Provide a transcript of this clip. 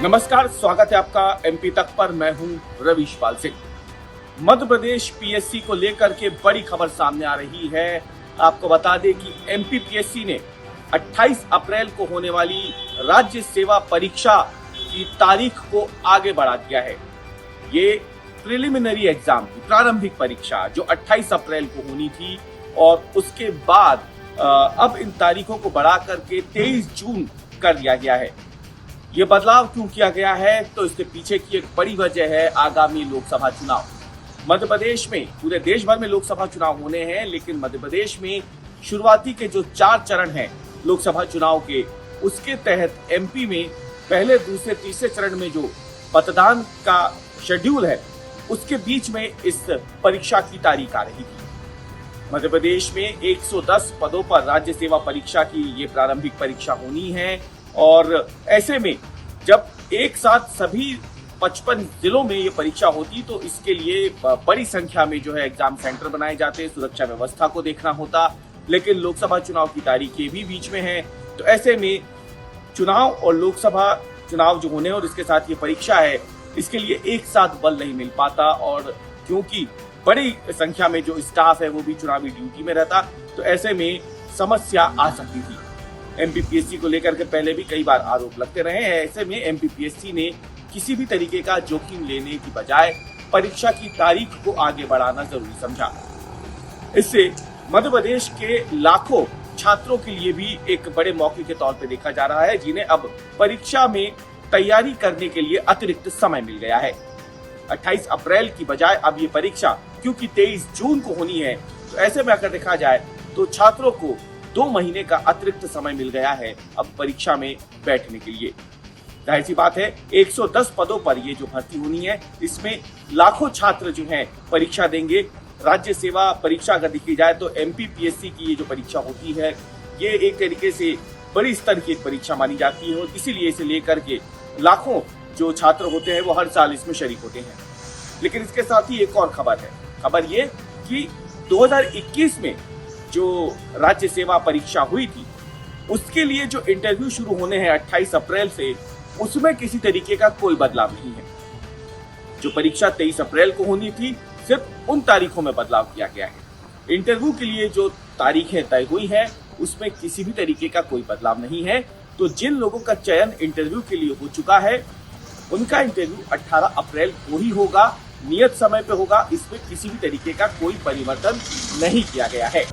नमस्कार, स्वागत है आपका एमपी तक पर। मैं हूं रवीश पाल सिंह। मध्य प्रदेश पीएससी को लेकर के बड़ी खबर सामने आ रही है। आपको बता दें कि एमपी पीएससी ने 28 अप्रैल को होने वाली राज्य सेवा परीक्षा की तारीख को आगे बढ़ा दिया है। ये प्रिलिमिनरी एग्जाम की प्रारंभिक परीक्षा जो 28 अप्रैल को होनी थी और उसके बाद अब इन तारीखों को बढ़ा करके 23 जून कर दिया गया है। ये बदलाव क्यों किया गया है, तो इसके पीछे की एक बड़ी वजह है आगामी लोकसभा चुनाव। मध्य प्रदेश में, पूरे देश भर में लोकसभा चुनाव होने हैं, लेकिन मध्य प्रदेश में शुरुआती के जो 4 चरण हैं लोकसभा चुनाव के, उसके तहत एमपी में पहले, दूसरे, तीसरे चरण में जो मतदान का शेड्यूल है उसके बीच में इस परीक्षा की तारीख आ रही थी। मध्य प्रदेश में 110 पदों पर राज्य सेवा परीक्षा की ये प्रारंभिक परीक्षा होनी है और ऐसे में जब एक साथ सभी 55 जिलों में ये परीक्षा होती तो इसके लिए बड़ी संख्या में जो है एग्जाम सेंटर बनाए जाते, सुरक्षा व्यवस्था को देखना होता, लेकिन लोकसभा चुनाव की तारीखें भी बीच में हैं। तो ऐसे में चुनाव और लोकसभा चुनाव जो होने और इसके साथ ये परीक्षा है, इसके लिए एक साथ बल नहीं मिल पाता और क्योंकि बड़ी संख्या में जो स्टाफ है वो भी चुनावी ड्यूटी में रहता, तो ऐसे में समस्या आ सकती थी। एमपीपीएससी को लेकर के पहले भी कई बार आरोप लगते रहे हैं। ऐसे में एमपीपीएससी ने किसी भी तरीके का जोखिम लेने की बजाय परीक्षा की तारीख को आगे बढ़ाना जरूरी समझा। इससे मध्य प्रदेश के लाखों छात्रों के लिए भी एक बड़े मौके के तौर पे देखा जा रहा है, जिन्हें अब परीक्षा में तैयारी करने के लिए अतिरिक्त समय मिल गया है। 28 अप्रैल की बजाय अब ये परीक्षा क्योंकि 23 जून को होनी है, तो ऐसे में अगर देखा जाए तो छात्रों को 2 महीने का अतिरिक्त समय मिल गया है अब परीक्षा में बैठने के लिए। जाहिर सी बात है, 110 पदों पर ये जो भर्ती होनी है, इसमें लाखों छात्र जो हैं परीक्षा देंगे। राज्य सेवा परीक्षा अगर देखी जाए तो एमपीपीएससी की ये जो परीक्षा होती है, ये एक तरीके से बड़ी स्तर की एक परीक्षा मानी जाती है और इसीलिए इसे लेकर के लाखों जो छात्र होते हैं वो हर साल इसमें शरीक होते हैं। लेकिन इसके साथ ही एक और खबर है। खबर ये कि 2021 में जो राज्य सेवा परीक्षा हुई थी, उसके लिए जो इंटरव्यू शुरू होने हैं 28 अप्रैल से, उसमें किसी तरीके का कोई बदलाव नहीं है। जो परीक्षा 23 अप्रैल को होनी थी, सिर्फ उन तारीखों में बदलाव किया गया है। इंटरव्यू के लिए जो तारीखें तय हुई हैं, उसमें किसी भी तरीके का कोई बदलाव नहीं है। तो जिन लोगों का चयन इंटरव्यू के लिए हो चुका है, उनका इंटरव्यू 18 अप्रैल को ही होगा, नियत समय पे होगा। इसमें किसी भी तरीके का कोई परिवर्तन नहीं किया गया है।